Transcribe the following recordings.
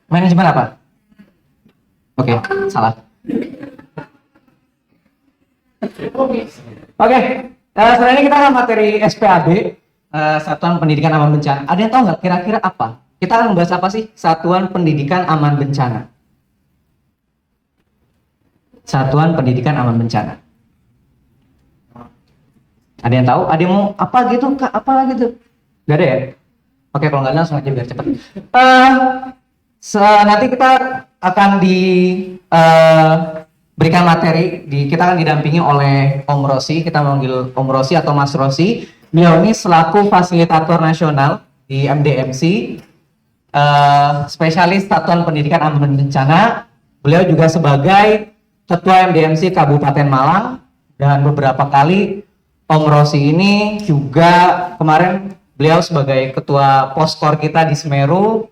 Manajemen apa? Oke, salah. Oke, setelah ini kita akan materi SPAB, Satuan Pendidikan Aman Bencana. Ada yang tahu nggak kira-kira apa? Kita akan membahas apa sih Satuan Pendidikan Aman Bencana? Satuan Pendidikan Aman Bencana. Ada yang tahu? Ada yang mau apa gitu? Kak, apa gitu? Gak ada ya? Oke, kalau nggak ada langsung aja biar cepet. Nanti kita akan berikan materi. Kita akan didampingi oleh Om Rosi. Kita memanggil Om Rosi atau Mas Rosi. Beliau ini selaku fasilitator nasional di MDMC, spesialis Satuan Pendidikan Aman Bencana. Beliau juga sebagai Ketua MDMC Kabupaten Malang, dan beberapa kali Om Rosi ini juga kemarin beliau sebagai Ketua Poskor kita di Semeru,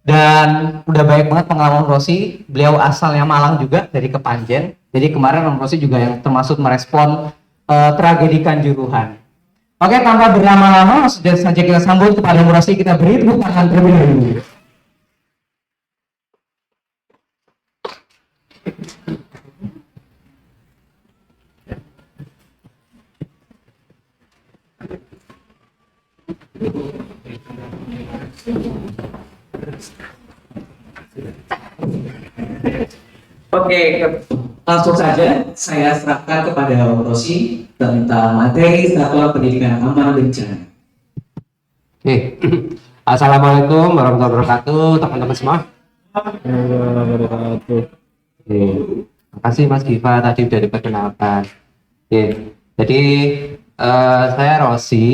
dan udah banyak banget pengalaman Rosi. Beliau asalnya Malang juga, dari Kepanjen. Jadi kemarin Om Rosi juga yang termasuk merespon tragedi Kanjuruhan. Oke, tanpa berlama-lama, sudah saja kita sambut kepada Om Rosi. Kita beri tepuk tangan terlebih dahulu. Oke, langsung saja saya serahkan kepada Om Rosi tentang materi Satuan Pendidikan Aman Bencana. Oke, Assalamualaikum warahmatullahi wabarakatuh, teman-teman semua. Wabarakatuh. Oke, terima kasih Mas Giva tadi sudah diperkenalkan. Oke, jadi saya Rosi,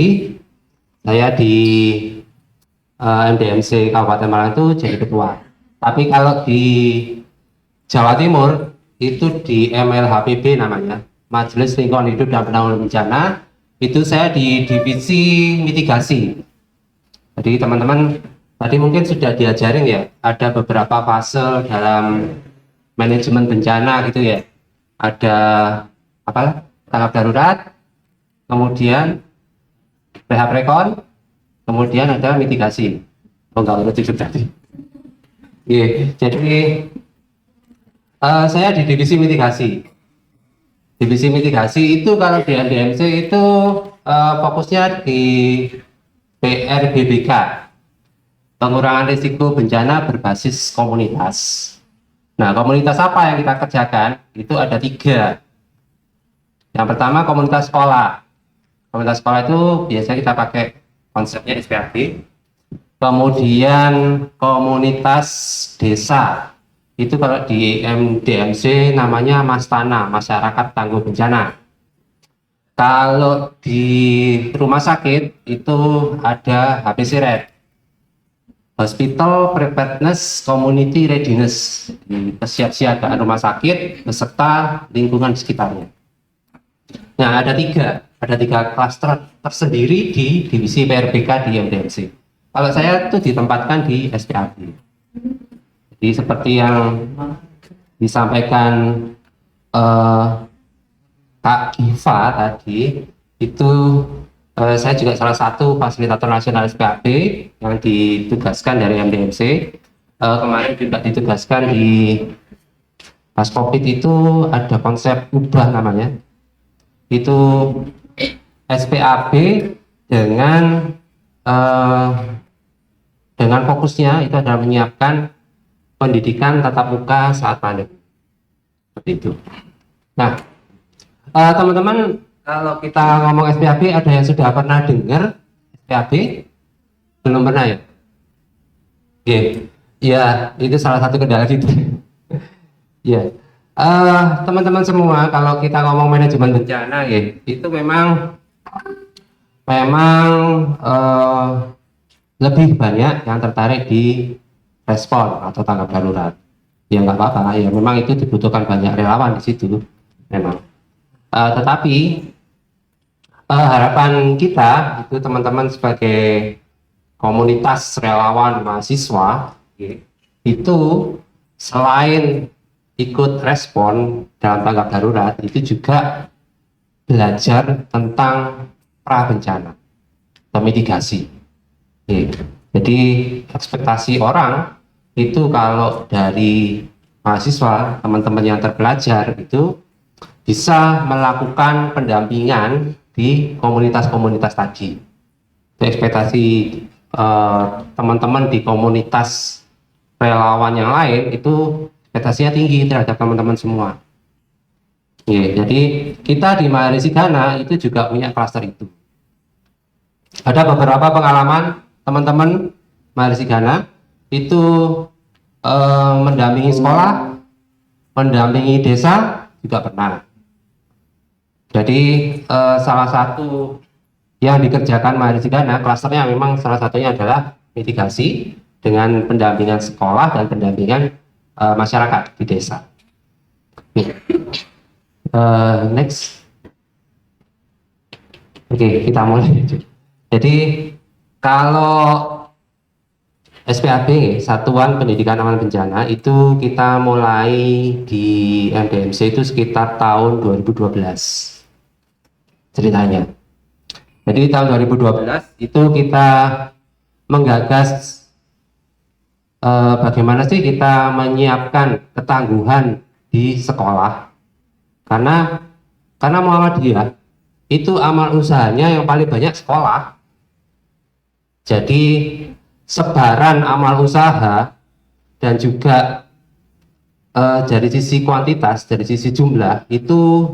saya di MDMC Kabupaten Malang itu jadi ketua. Tapi kalau di Jawa Timur itu di MLHPB namanya, Majelis Lingkungan Hidup dan Penanggulangan Bencana, itu saya di divisi mitigasi. Jadi teman-teman tadi mungkin sudah diajarin ya, ada beberapa fase dalam manajemen bencana gitu ya. Ada apa? Tanggap darurat, kemudian rehab rekon, kemudian ada mitigasi. Oh enggak, urut cukup tadi. Jadi saya di divisi mitigasi. Divisi mitigasi itu kalau di NDMC itu fokusnya di PRBBK, pengurangan risiko bencana berbasis komunitas. Nah, komunitas apa yang kita kerjakan? Itu ada 3. Yang pertama komunitas sekolah. Komunitas sekolah itu biasanya kita pakai konsepnya SPAB. Kemudian komunitas desa. Itu kalau di MDMC namanya Mastana, Masyarakat Tangguh Bencana. Kalau di rumah sakit itu ada HPCRED, Hospital Preparedness Community Readiness, kesiapsiagaan rumah sakit beserta lingkungan sekitarnya. Nah, ada 3 klaster tersendiri di divisi PRBK di MDMC. Kalau saya itu ditempatkan di SPAB. Jadi seperti yang disampaikan Kak Giva tadi, itu saya juga salah satu fasilitator nasional SPAB yang ditugaskan dari MDMC. Kemarin juga ditugaskan di pas COVID itu ada konsep ubah namanya. Itu SPAB dengan fokusnya itu adalah menyiapkan pendidikan tatap muka saat pandemi. Seperti itu. Nah, teman-teman, kalau kita ngomong SPAB, ada yang sudah pernah dengar SPAB? Belum pernah ya? Oke, ya itu salah satu kendala kita. Ya, teman-teman semua, kalau kita ngomong manajemen bencana, ya, itu memang lebih banyak yang tertarik di respon atau tanggap darurat. Ya nggak apa-apa, ya memang itu dibutuhkan banyak relawan di situ, memang. Tetapi harapan kita itu teman-teman sebagai komunitas relawan mahasiswa, itu selain ikut respon dalam tanggap darurat, itu juga belajar tentang pra bencana atau mitigasi. Jadi ekspektasi orang itu kalau dari mahasiswa, teman-teman yang terpelajar itu bisa melakukan pendampingan di komunitas-komunitas tadi. Itu ekspektasi teman-teman di komunitas relawan yang lain itu ekspektasinya tinggi terhadap teman-teman semua. Jadi kita di Maharishi Ghana itu juga punya klaster itu. Ada beberapa pengalaman teman-teman Maharishi Ghana itu mendampingi sekolah, mendampingi desa juga pernah. Jadi salah satu yang dikerjakan Maharishi Ghana, klasternya memang salah satunya adalah mitigasi dengan pendampingan sekolah dan pendampingan masyarakat di desa. Next. Oke, kita mulai. Jadi kalau SPAB, Satuan Pendidikan Aman Bencana, itu kita mulai di MDMC itu sekitar tahun 2012 ceritanya. Jadi tahun 2012 itu kita menggagas bagaimana sih kita menyiapkan ketangguhan di sekolah. Karena Muhammadiyah itu amal usahanya yang paling banyak sekolah. Jadi sebaran amal usaha dan juga dari sisi kuantitas, dari sisi jumlah itu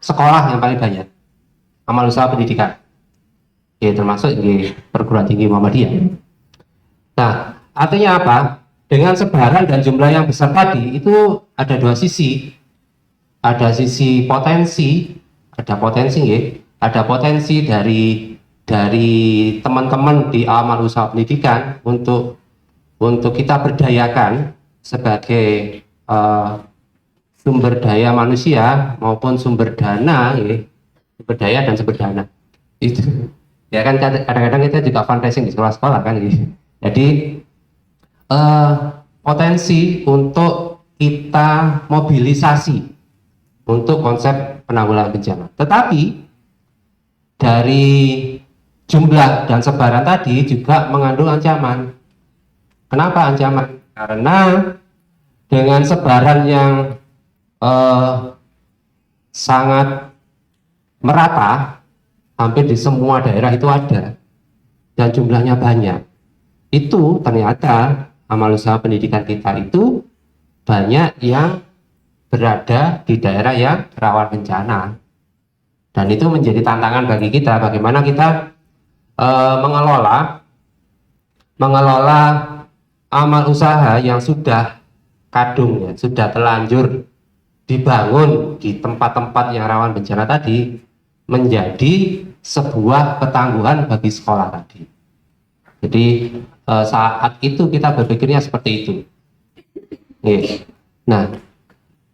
sekolah yang paling banyak amal usaha pendidikan. Ya, termasuk di perguruan tinggi Muhammadiyah. Nah, artinya apa? Dengan sebaran dan jumlah yang besar tadi itu ada dua sisi. Ada sisi potensi, ada potensi dari teman-teman di amal usaha pendidikan untuk kita berdayakan sebagai sumber daya manusia maupun sumber dana, sumber daya dan sumber dana. Itu ya kan kadang-kadang kita juga fundraising di sekolah-sekolah kan gitu. Jadi potensi untuk kita mobilisasi untuk konsep penanggulangan bencana. Tetapi dari jumlah dan sebaran tadi juga mengandung ancaman. Kenapa ancaman? Karena dengan sebaran yang sangat merata, hampir di semua daerah itu ada, dan jumlahnya banyak. Itu ternyata amal usaha pendidikan kita itu banyak yang berada di daerah yang rawan bencana, dan itu menjadi tantangan bagi kita bagaimana kita mengelola amal usaha yang sudah kadung, ya, sudah telanjur dibangun di tempat-tempat yang rawan bencana tadi menjadi sebuah ketangguhan bagi sekolah tadi. Jadi saat itu kita berpikirnya seperti itu. Nah,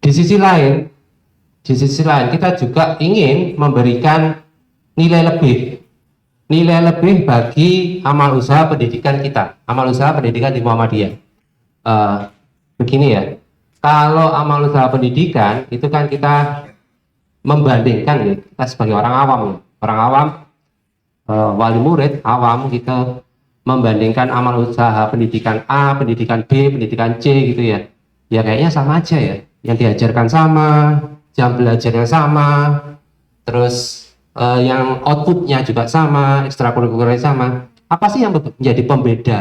di sisi lain kita juga ingin memberikan nilai lebih bagi amal usaha pendidikan kita, amal usaha pendidikan di Muhammadiyah. Begini ya, kalau amal usaha pendidikan itu kan kita membandingkan, ya, kita sebagai orang awam, wali murid awam, kita membandingkan amal usaha pendidikan A, pendidikan B, pendidikan C gitu ya. Ya kayaknya sama aja ya. Yang diajarkan sama, jam belajarnya sama, terus yang outputnya juga sama, ekstrakurikulernya sama. Apa sih yang menjadi pembeda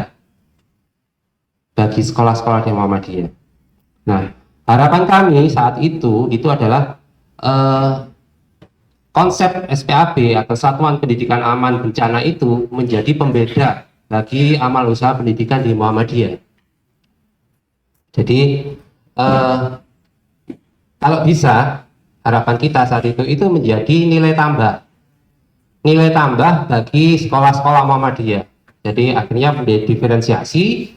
bagi sekolah-sekolah di Muhammadiyah? Nah, harapan kami saat itu adalah konsep SPAB atau Satuan Pendidikan Aman Bencana itu menjadi pembeda bagi amal usaha pendidikan di Muhammadiyah. Jadi kalau bisa, harapan kita saat itu menjadi nilai tambah bagi sekolah-sekolah Muhammadiyah. Jadi akhirnya menjadi diferensiasi,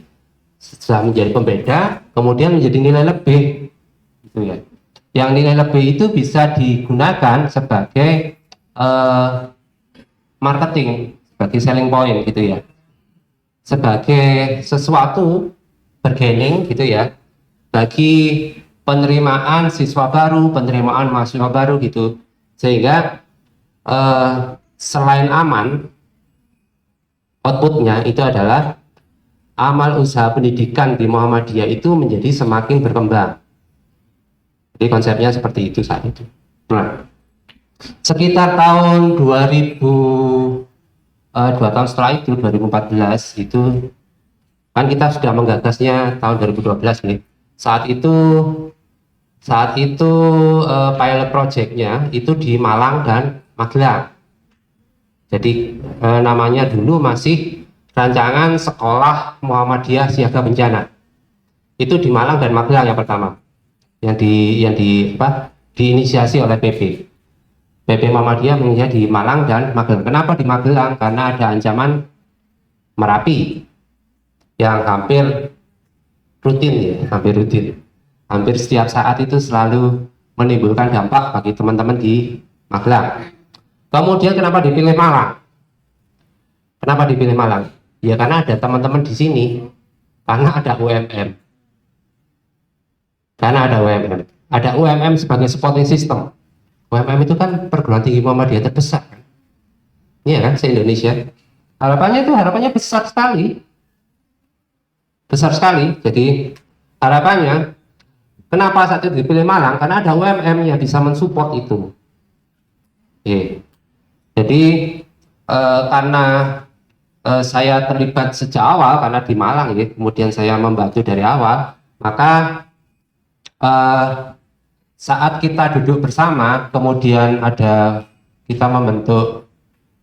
setelah menjadi pembeda, kemudian menjadi nilai lebih, gitu ya. Yang nilai lebih itu bisa digunakan sebagai marketing, sebagai selling point, gitu ya, sebagai sesuatu bargaining, gitu ya, bagi penerimaan siswa baru, penerimaan mahasiswa baru gitu. Sehingga selain aman, outputnya itu adalah amal usaha pendidikan di Muhammadiyah itu menjadi semakin berkembang. Jadi konsepnya seperti itu saat itu. Nah, sekitar tahun 2 tahun setelah itu, 2014 itu kan kita sudah menggagasnya tahun 2012 nih. Saat itu pilot projectnya itu di Malang dan Magelang. Jadi namanya dulu masih rancangan sekolah Muhammadiyah siaga bencana. Itu di Malang dan Magelang yang pertama. Diinisiasi oleh PP Muhammadiyah menginisiasi di Malang dan Magelang. Kenapa di Magelang? Karena ada ancaman Merapi yang hampir rutin. Hampir setiap saat itu selalu menimbulkan dampak bagi teman-teman di Magelang. Kemudian kenapa dipilih Malang? Ya karena ada teman-teman di sini, karena ada UMM. Ada UMM sebagai supporting system. UMM itu kan perguruan tinggi Muhammadiyah terbesar, kan? Iya kan, se-Indonesia. Harapannya besar sekali. Jadi harapannya, kenapa saat itu dipilih Malang? Karena ada UMM yang bisa mensupport itu. Jadi karena saya terlibat sejak awal karena di Malang kemudian saya membantu dari awal, maka saat kita duduk bersama, kemudian kita membentuk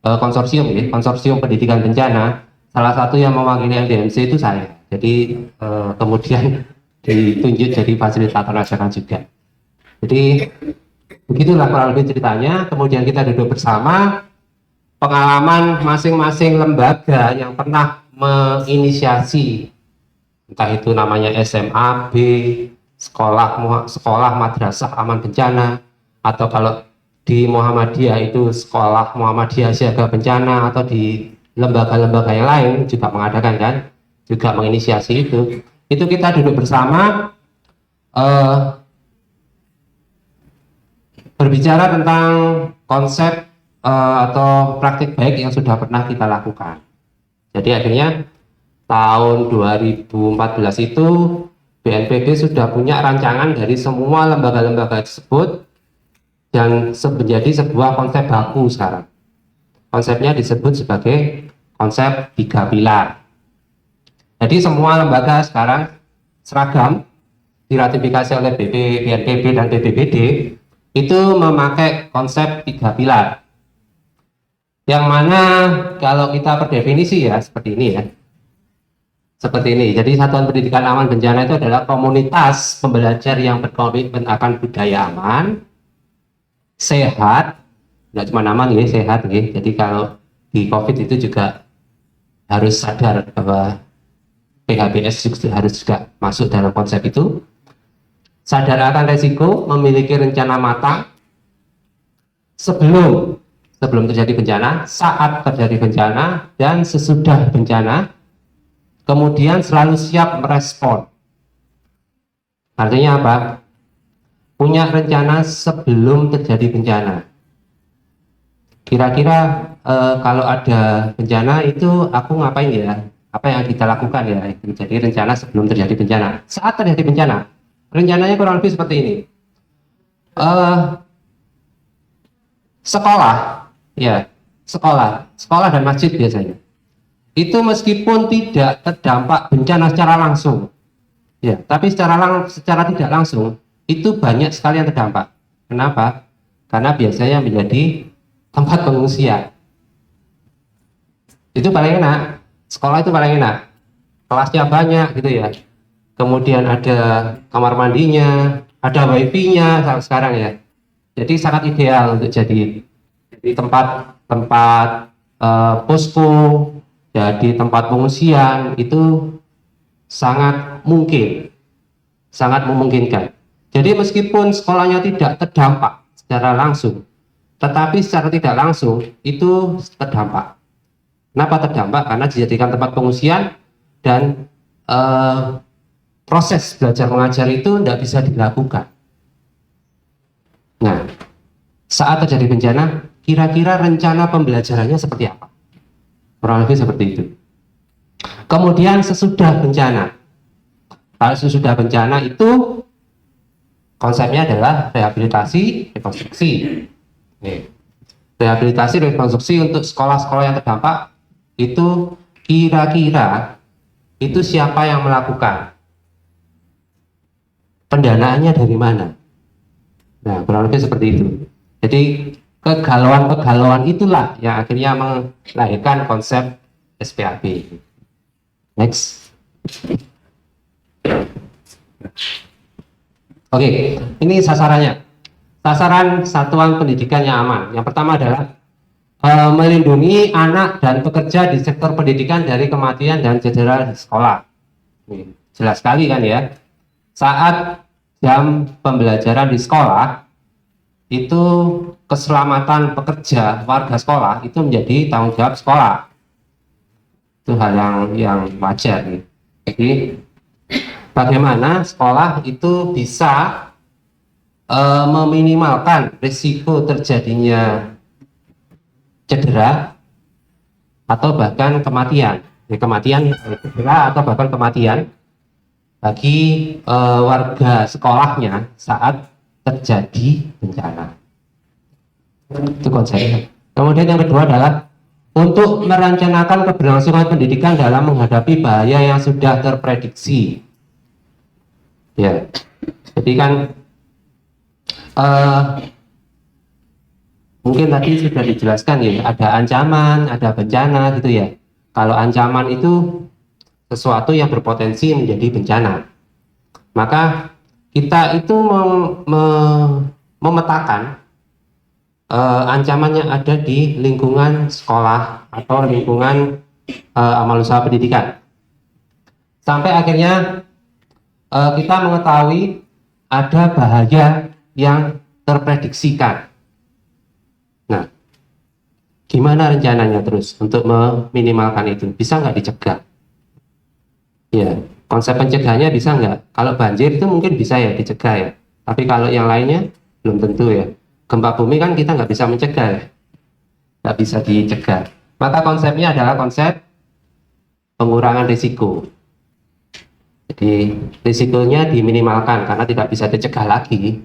konsorsium pendidikan bencana. Salah satu yang mewakili LDMC itu saya. Jadi kemudian ditunjuk jadi fasilitator nasional juga. Jadi begitulah kurang lebih ceritanya. Kemudian kita duduk bersama, pengalaman masing-masing lembaga yang pernah menginisiasi, entah itu namanya SMAB, sekolah madrasah aman bencana, atau kalau di Muhammadiyah itu sekolah Muhammadiyah siaga bencana, atau di lembaga-lembaga yang lain juga mengadakan kan, juga menginisiasi itu kita duduk bersama berbicara tentang konsep atau praktik baik yang sudah pernah kita lakukan. Jadi akhirnya tahun 2014 itu BNPB sudah punya rancangan dari semua lembaga-lembaga tersebut dan menjadi sebuah konsep baku sekarang. Konsepnya disebut sebagai konsep 3 pilar. Jadi semua lembaga sekarang seragam, diratifikasi oleh BNPB dan BPBD, itu memakai konsep 3 pilar. Yang mana kalau kita berdefinisi ya seperti ini ya. Seperti ini. Jadi satuan pendidikan aman bencana itu adalah komunitas pembelajar yang berkomitmen akan budaya aman, sehat, nggak cuma aman ya, sehat ya. Jadi kalau di COVID itu juga harus sadar bahwa PHBS harus juga masuk dalam konsep itu. Sadar akan resiko, memiliki rencana matang sebelum terjadi bencana, saat terjadi bencana, dan sesudah bencana. Kemudian selalu siap merespon. Artinya apa? Punya rencana sebelum terjadi bencana. Kira-kira kalau ada bencana itu aku ngapain ya? Apa yang kita lakukan ya? Jadi rencana sebelum terjadi bencana. Saat terjadi bencana, rencananya kurang lebih seperti ini. Sekolah dan masjid biasanya itu meskipun tidak terdampak bencana secara langsung, ya, tapi secara tidak langsung itu banyak sekali yang terdampak. Kenapa? Karena biasanya menjadi tempat pengungsian. Itu paling enak, sekolah itu paling enak, kelasnya banyak gitu ya, kemudian ada kamar mandinya, ada wifi-nya sekarang ya. Jadi sangat ideal untuk jadi tempat posko, jadi tempat pengungsian itu sangat memungkinkan. Jadi meskipun sekolahnya tidak terdampak secara langsung, tetapi secara tidak langsung itu terdampak. Kenapa terdampak? Karena dijadikan tempat pengungsian dan proses belajar mengajar itu tidak bisa dilakukan. Nah, saat terjadi bencana, kira-kira rencana pembelajarannya seperti apa? Kurang lebih seperti itu. Kemudian sesudah bencana. Kalau sesudah bencana itu konsepnya adalah rehabilitasi, rekonstruksi. Nih. Rehabilitasi, rekonstruksi untuk sekolah-sekolah yang terdampak itu kira-kira itu siapa yang melakukan? Pendanaannya dari mana? Nah, kurang lebih seperti itu. Jadi kegalauan-kegalauan itulah yang akhirnya melahirkan konsep SPAP. Next. Oke, ini sasarannya. Sasaran satuan pendidikan yang aman. Yang pertama adalah melindungi anak dan pekerja di sektor pendidikan dari kematian dan cedera di sekolah. Ini jelas sekali kan ya. Saat jam pembelajaran di sekolah, itu keselamatan pekerja warga sekolah itu menjadi tanggung jawab sekolah. Itu hal yang wajar. Nih. Jadi bagaimana sekolah itu bisa meminimalkan risiko terjadinya cedera atau bahkan kematian, cedera atau bahkan kematian bagi warga sekolahnya saat terjadi bencana. Itu konsepnya. Kemudian yang kedua adalah untuk merencanakan keberlangsungan pendidikan dalam menghadapi bahaya yang sudah terprediksi. Ya, jadi kan mungkin tadi sudah dijelaskan ya, ada ancaman, ada bencana gitu ya. Kalau ancaman itu sesuatu yang berpotensi menjadi bencana, maka kita itu memetakan ancaman yang ada di lingkungan sekolah atau lingkungan amal usaha pendidikan, sampai akhirnya kita mengetahui ada bahaya yang terprediksikan. Nah, gimana rencananya terus untuk meminimalkan itu? Bisa nggak dicegah? Ya, konsep pencegahannya bisa nggak? Kalau banjir itu mungkin bisa ya dicegah ya. Tapi kalau yang lainnya belum tentu ya. Gempa bumi kan kita nggak bisa mencegah ya. Nggak bisa dicegah. Maka konsepnya adalah konsep pengurangan risiko. Jadi risikonya diminimalkan karena tidak bisa dicegah lagi,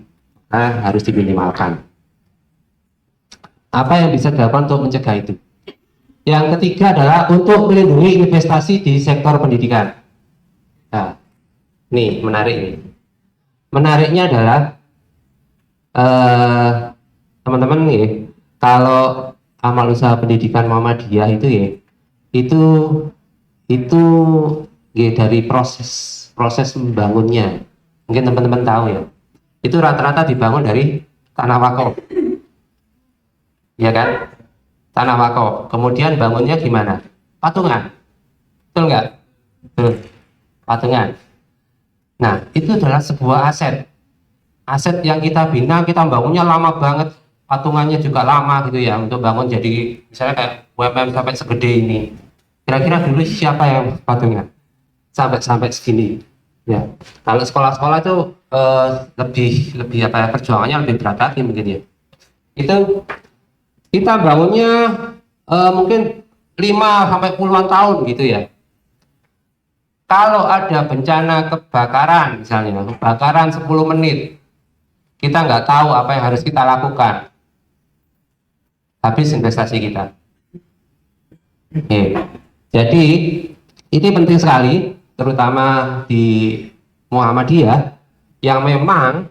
harus diminimalkan. Apa yang bisa dilakukan untuk mencegah itu? Yang ketiga adalah untuk melindungi investasi di sektor pendidikan. Nah, nih menarik nih. Menariknya adalah teman-teman nih, kalau amal usaha pendidikan Muhammadiyah itu ya, itu ya, dari proses membangunnya, mungkin teman-teman tahu ya, itu rata-rata dibangun dari tanah wakaf, ya kan, tanah wakaf. Kemudian bangunnya gimana? Patungan, betul nggak? Betul, patungan. Nah, itu adalah sebuah aset yang kita bina, kita bangunnya lama banget, patungannya juga lama gitu ya, untuk bangun jadi misalnya kayak UMM sampai segede ini. Kira-kira dulu siapa yang patungan sampai segini ya? Kalau sekolah-sekolah itu lebih apa ya, perjuangannya lebih berat lagi mungkin ya. Itu kita bangunnya mungkin 5 sampai puluhan tahun gitu ya. Kalau ada bencana kebakaran misalnya, kebakaran 10 menit, kita nggak tahu apa yang harus kita lakukan, habis investasi kita. Jadi ini penting sekali, terutama di Muhammadiyah yang memang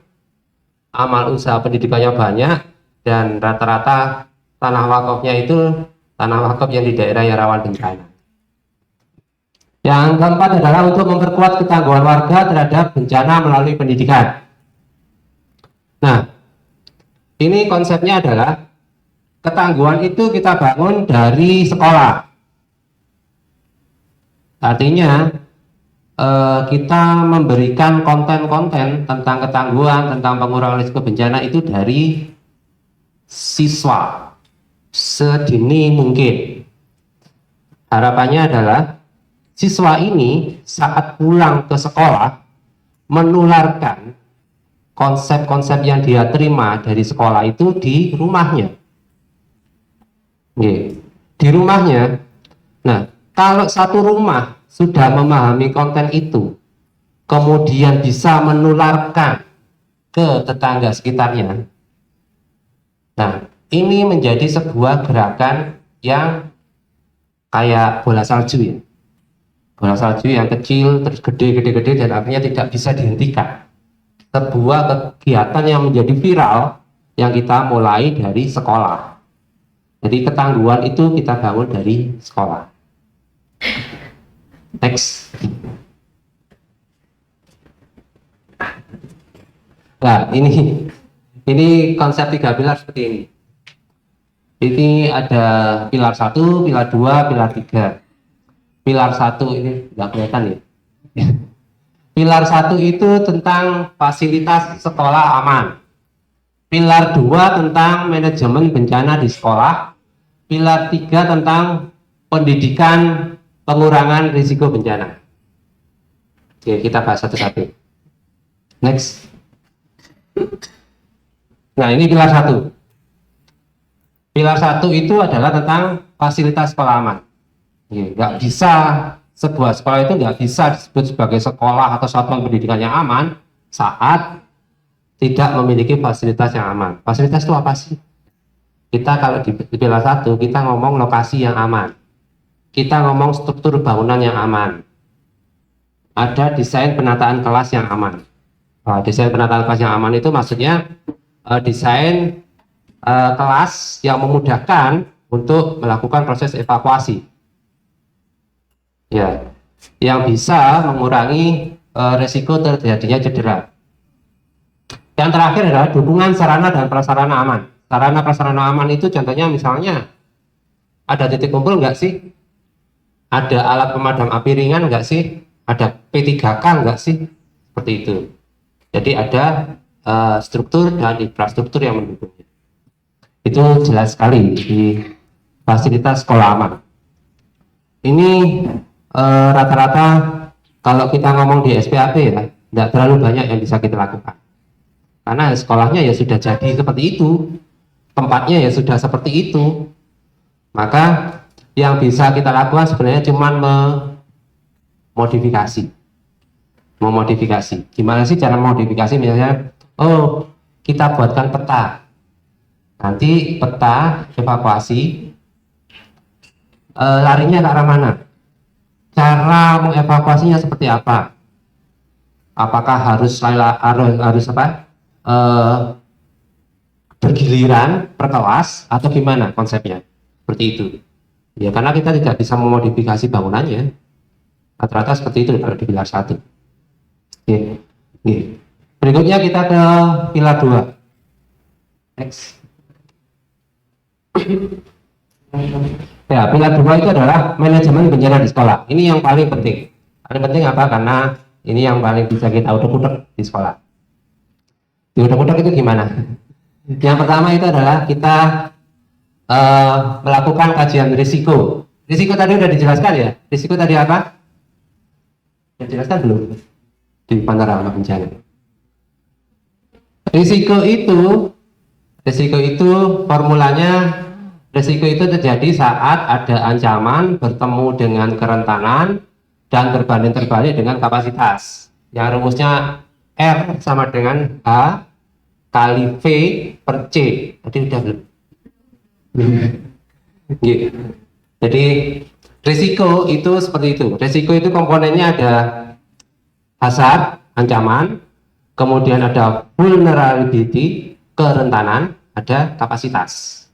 amal usaha pendidikannya banyak dan rata-rata tanah wakafnya itu tanah wakaf yang di daerah yang rawan bencana. Yang keempat adalah untuk memperkuat ketangguhan warga terhadap bencana melalui pendidikan. Nah, ini konsepnya adalah ketangguhan itu kita bangun dari sekolah. Artinya kita memberikan konten-konten tentang ketangguhan, tentang pengurangan risiko bencana itu dari siswa sedini mungkin. Harapannya adalah siswa ini saat pulang ke sekolah menularkan konsep-konsep yang dia terima dari sekolah itu di rumahnya. Di rumahnya. Nah, Kalau satu rumah sudah memahami konten itu, kemudian bisa menularkan ke tetangga sekitarnya, nah ini menjadi sebuah gerakan yang kayak bola salju ya. Bola salju yang kecil terus gede dan artinya tidak bisa dihentikan. Sebuah kegiatan yang menjadi viral yang kita mulai dari sekolah. Jadi ketangguhan itu kita bangun dari sekolah. Next. Nah, ini konsep 3 pilar seperti ini. Ini ada pilar 1, pilar 2, pilar 3. Pilar 1 ini nggak kelihatan ya. Pilar 1 itu tentang fasilitas sekolah aman. Pilar 2 tentang manajemen bencana di sekolah. Pilar 3 tentang pendidikan pengurangan risiko bencana. Oke, kita bahas satu-satu. Next. Nah, ini pilar 1. Pilar 1 itu adalah tentang fasilitas sekolah aman. Nggak bisa, sebuah sekolah itu nggak bisa disebut sebagai sekolah atau satuan pendidikan yang aman saat tidak memiliki fasilitas yang aman. Fasilitas itu apa sih? Kita kalau di pilar 1 kita ngomong lokasi yang aman, kita ngomong struktur bangunan yang aman, ada desain penataan kelas yang aman. Desain penataan kelas yang aman itu maksudnya desain kelas yang memudahkan untuk melakukan proses evakuasi. Ya, yang bisa mengurangi resiko terjadinya cedera. Yang terakhir adalah dukungan sarana dan prasarana aman. Sarana prasarana aman itu contohnya misalnya ada titik kumpul nggak sih? Ada alat pemadam api ringan nggak sih? Ada P3K nggak sih? Seperti itu. Jadi ada struktur dan infrastruktur yang mendukungnya. Itu jelas sekali di fasilitas sekolah aman. Ini rata-rata kalau kita ngomong di SPAP ya, tidak terlalu banyak yang bisa kita lakukan. Karena sekolahnya ya sudah jadi seperti itu, tempatnya ya sudah seperti itu. Maka yang bisa kita lakukan sebenarnya cuma memodifikasi. Gimana sih cara modifikasi? Misalnya, oh kita buatkan peta. Nanti peta evakuasi larinya ke arah mana? Cara mengevakuasinya seperti apa? Apakah harus bergiliran per kelas atau gimana konsepnya? Seperti itu. Ya karena kita tidak bisa memodifikasi bangunannya. Rata-rata seperti itu kalau di pilar 1. Oke. Berikutnya kita ke pilar 2. Next. Ya, pilar 2 itu adalah manajemen bencana di sekolah. Ini yang paling penting. Paling penting apa? Karena ini yang paling bisa kita utek-utek di sekolah. Di utek-utek itu gimana? Yang pertama itu adalah kita melakukan kajian risiko. Risiko tadi udah dijelaskan ya? Risiko tadi apa? Sudah dijelaskan belum? Di panorama bencana. Risiko itu formulanya. Risiko itu terjadi saat ada ancaman bertemu dengan kerentanan dan berbanding terbalik dengan kapasitas. Yang rumusnya R sama dengan H kali V per C. Tadi udah belum? Jadi risiko itu seperti itu. Risiko itu komponennya ada hazard, ancaman, kemudian ada vulnerability, kerentanan, ada kapasitas.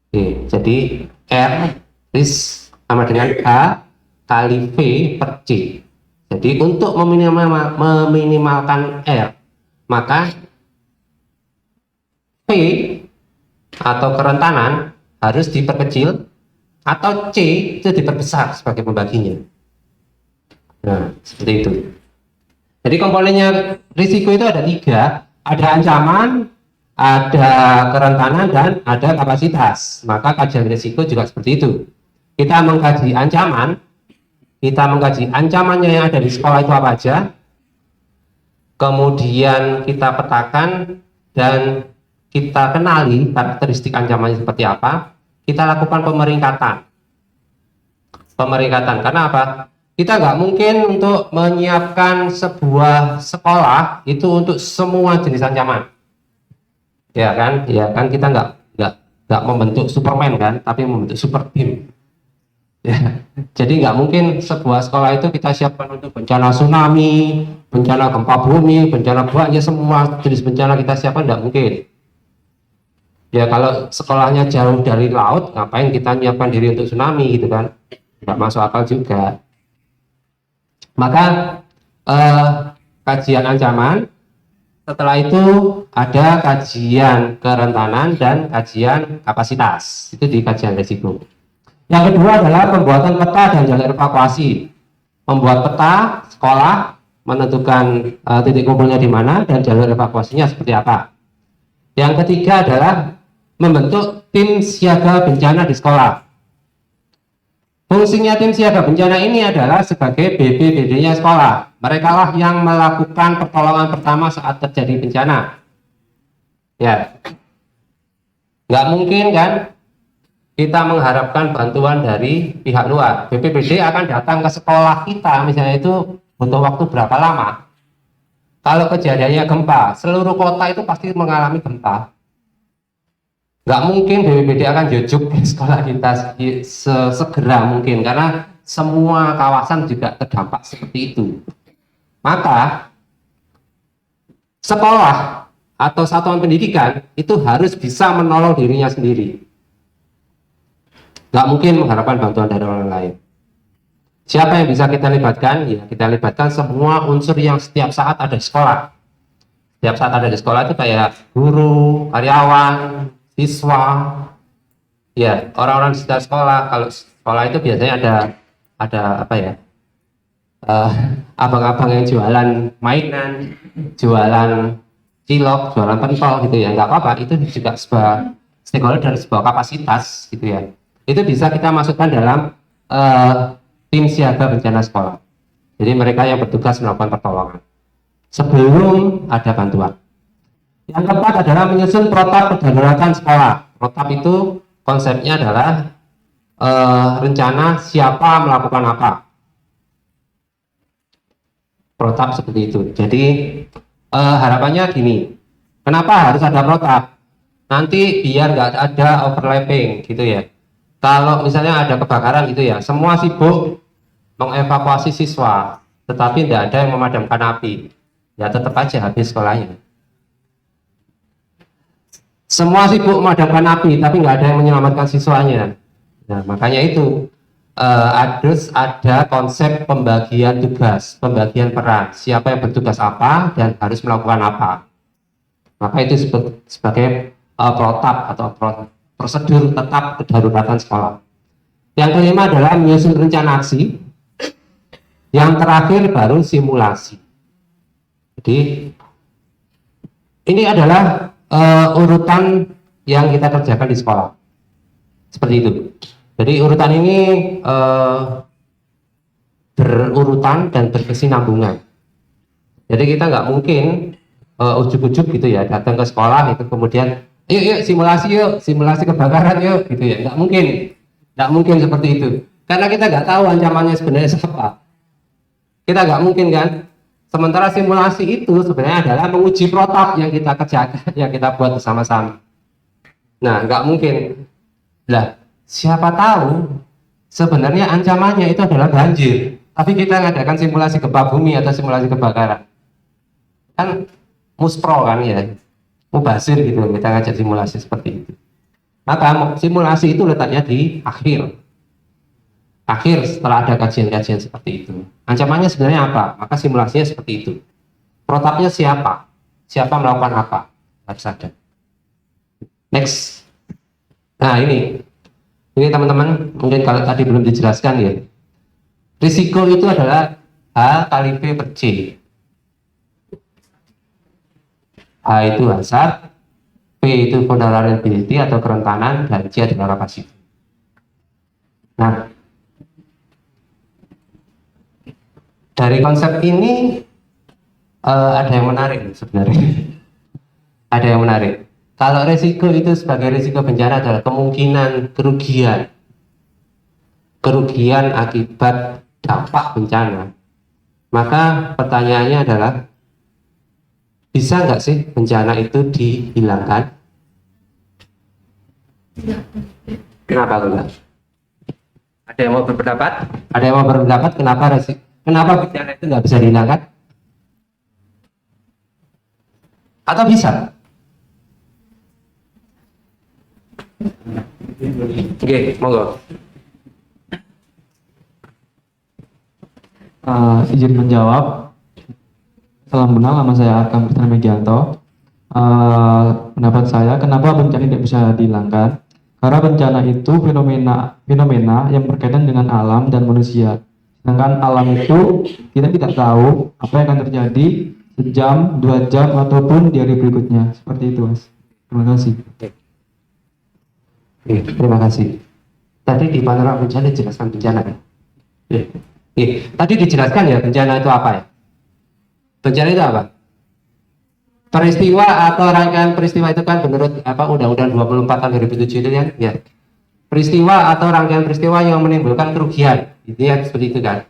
Oke, jadi R risk sama dengan H kali V per C. Jadi untuk meminimalkan R, maka V atau kerentanan harus diperkecil atau C itu diperbesar sebagai pembaginya. Nah, seperti itu. Jadi komponennya risiko itu ada 3, ada ancaman, ada kerentanan, dan ada kapasitas. Maka kajian risiko juga seperti itu. Kita mengkaji ancamannya yang ada di sekolah itu apa aja, kemudian kita petakan dan kita kenali karakteristik ancamannya seperti apa, kita lakukan pemeringkatan. Pemeringkatan. Karena apa? Kita nggak mungkin untuk menyiapkan sebuah sekolah itu untuk semua jenis ancaman. Ya kan? Ya kan kita nggak membentuk Superman kan, tapi membentuk super team. Ya. Jadi nggak mungkin sebuah sekolah itu kita siapkan untuk bencana tsunami, bencana gempa bumi, bencana banjir, semua jenis bencana kita siapkan, nggak mungkin. Ya kalau sekolahnya jauh dari laut, ngapain kita nyiapkan diri untuk tsunami gitu kan? Nggak masuk akal juga. Maka kajian ancaman, setelah itu ada kajian kerentanan dan kajian kapasitas, itu di kajian risiko. Yang kedua adalah pembuatan peta dan jalur evakuasi. Membuat peta sekolah, menentukan titik kumpulnya di mana dan jalur evakuasinya seperti apa. Yang ketiga adalah membentuk tim siaga bencana di sekolah. Fungsinya tim siaga bencana ini adalah sebagai BPBD-nya sekolah. Mereka lah yang melakukan pertolongan pertama saat terjadi bencana. Ya, nggak mungkin kan kita mengharapkan bantuan dari pihak luar. BPBD akan datang ke sekolah kita, misalnya itu butuh waktu berapa lama? Kalau kejadiannya gempa, seluruh kota itu pasti mengalami gempa. Nggak mungkin BPBD akan jujuk di sekolah kita segera mungkin, karena semua kawasan juga terdampak seperti itu. Maka sekolah atau satuan pendidikan itu harus bisa menolong dirinya sendiri. Nggak mungkin mengharapkan bantuan dari orang lain. Siapa yang bisa kita libatkan? Ya, kita libatkan semua unsur yang setiap saat ada di sekolah. Setiap saat ada di sekolah itu kayak guru, karyawan, siswa, ya orang-orang di sekitar sekolah. Kalau sekolah itu biasanya ada apa ya, abang-abang yang jualan mainan, jualan cilok, jualan pentol gitu ya, nggak apa-apa, itu juga sebuah stakeholder dari sebuah kapasitas gitu ya. Itu bisa kita masukkan dalam tim siaga bencana sekolah. Jadi mereka yang bertugas melakukan pertolongan sebelum ada bantuan. Yang keempat adalah menyusun protap kedaruratan sekolah. Protap itu konsepnya adalah rencana siapa melakukan apa. Protap seperti itu. Jadi harapannya gini, kenapa harus ada protap? Nanti biar nggak ada overlapping gitu ya. Kalau misalnya ada kebakaran gitu ya, semua sibuk mengevakuasi siswa, tetapi tidak ada yang memadamkan api. Ya tetap aja habis sekolahnya. Semua sibuk memadamkan api, tapi nggak ada yang menyelamatkan siswanya. Nah, makanya itu harus ada konsep pembagian tugas, pembagian peran. Siapa yang bertugas apa dan harus melakukan apa. Maka itu sebagai protap atau prosedur tetap kedaruratan sekolah. Yang kelima adalah menyusun rencana aksi. Yang terakhir baru simulasi. Jadi ini adalah urutan yang kita kerjakan di sekolah, seperti itu. Jadi urutan ini berurutan dan berkesinambungan. Jadi kita nggak mungkin ujuk-ujuk gitu ya, datang ke sekolah itu kemudian yuk simulasi kebakaran yuk gitu ya, nggak mungkin seperti itu, karena kita nggak tahu ancamannya sebenarnya apa. Kita nggak mungkin kan. Sementara simulasi itu sebenarnya adalah menguji protap yang kita kerjakan, yang kita buat bersama-sama. Nah, nggak mungkin. Lah, siapa tahu sebenarnya ancamannya itu adalah banjir, tapi kita ngadakan simulasi gempa bumi atau simulasi kebakaran. Kan muspro kan ya, mubazir gitu, kita ngajak simulasi seperti itu. Maka simulasi itu letaknya di akhir setelah ada kajian-kajian seperti itu. Ancamannya sebenarnya apa? Maka simulasinya seperti itu. Protapnya siapa? Siapa melakukan apa? Harus ada. Next. Nah ini teman-teman, mungkin kalau tadi belum dijelaskan ya. Risiko itu adalah H kali V per C. H itu hazard, V itu vulnerability atau kerentanan, dan C adalah kapasitas. Nah, dari konsep ini ada yang menarik sebenarnya. Ada yang menarik. Kalau risiko itu sebagai risiko bencana adalah kemungkinan kerugian. kerugian akibat dampak bencana. Maka pertanyaannya adalah, bisa nggak sih bencana itu dihilangkan? Kenapa enggak? Ada yang mau berpendapat? Ada yang mau berpendapat kenapa bencana itu nggak bisa dihilangkan? Atau bisa? Oke, monggo. Izin menjawab. Salam kenal, nama saya Arkam Krisna Megianto. Pendapat saya, kenapa bencana tidak bisa dihilangkan? Karena bencana itu fenomena yang berkaitan dengan alam dan manusia. Sedangkan alam itu kita tidak tahu apa yang akan terjadi sejam, 2 jam, ataupun di hari berikutnya. Seperti itu, Mas. Terima kasih. Terima kasih. Tadi di panorama bencana dijelaskan bencana kan? Tadi dijelaskan ya bencana itu apa ya? Bencana itu apa? Peristiwa atau rangkaian peristiwa itu kan menurut Undang-Undang 24 tahun 2007 itu kan? Ya. Peristiwa atau rangkaian peristiwa yang menimbulkan kerugian, itu ya seperti itu kan?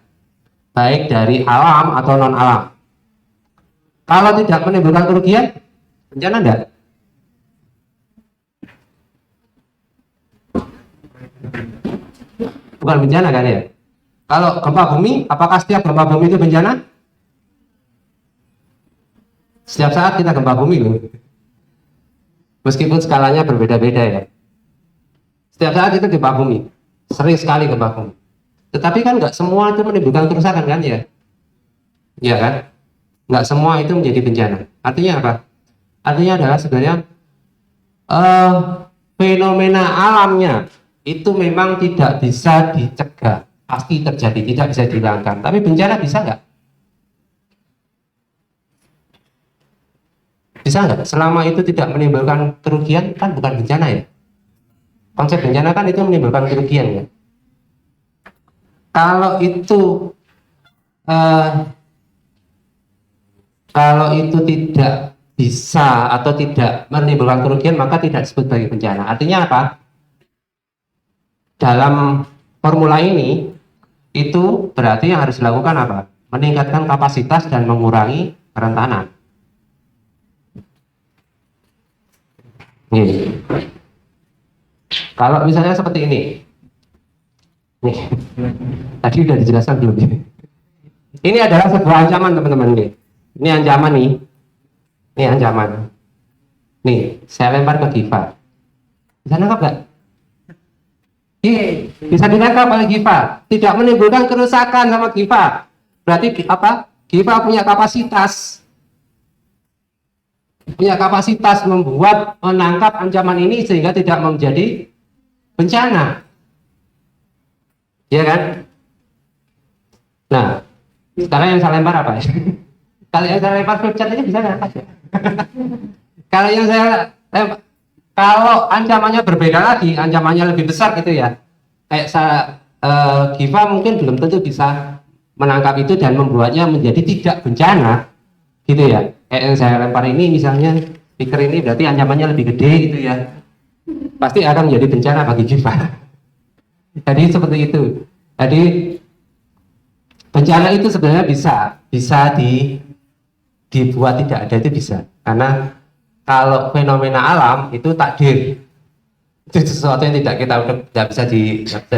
Baik dari alam atau non alam. Kalau tidak menimbulkan kerugian, bencana enggak? Bukan bencana kan ya? Kalau gempa bumi, apakah setiap gempa bumi itu bencana? Setiap saat kita gempa bumi loh. Meskipun skalanya berbeda-beda ya. Setiap saat itu gempa bumi. Sering sekali gempa bumi. Tetapi kan nggak semua itu menimbulkan kerusakan kan ya? Iya kan? Nggak semua itu menjadi bencana. Artinya apa? Artinya adalah sebenarnya fenomena alamnya itu memang tidak bisa dicegah, pasti terjadi, tidak bisa dihilangkan. Tapi bencana bisa nggak? Bisa nggak? Selama itu tidak menimbulkan kerugian, kan bukan bencana ya? Konsep bencana kan itu menimbulkan kerugian ya. Kalau itu tidak bisa atau tidak menimbulkan kerugian, maka tidak disebut sebagai bencana. Artinya apa? Dalam formula ini itu berarti yang harus dilakukan apa? Meningkatkan kapasitas dan mengurangi kerentanan. Nih. Kalau misalnya seperti ini, nih, tadi udah dijelaskan belum? Ini adalah sebuah ancaman teman-teman nih. Ini ancaman nih. Ini ancaman. Nih, saya lempar ke Giva. Bisa nangkap nggak? Bisa ditangkap oleh Giva. Tidak menimbulkan kerusakan sama Giva. Berarti apa? Giva punya kapasitas. Membuat menangkap ancaman ini sehingga tidak menjadi bencana. Ya kan? Nah, sekarang yang saya lempar apa ya? Kalau yang saya lempar flipchart aja bisa nggak? Kalau yang saya lempar, kalau ancamannya berbeda lagi, ancamannya lebih besar gitu ya. Kayak Giva mungkin belum tentu bisa menangkap itu dan membuatnya menjadi tidak bencana, gitu ya. Kayak yang saya lempar ini misalnya speaker ini berarti ancamannya lebih gede gitu ya. Pasti akan menjadi bencana bagi Giva. Jadi seperti itu. Jadi bencana itu sebenarnya bisa dibuat tidak ada, itu bisa. Karena kalau fenomena alam itu takdir. Itu sesuatu yang tidak bisa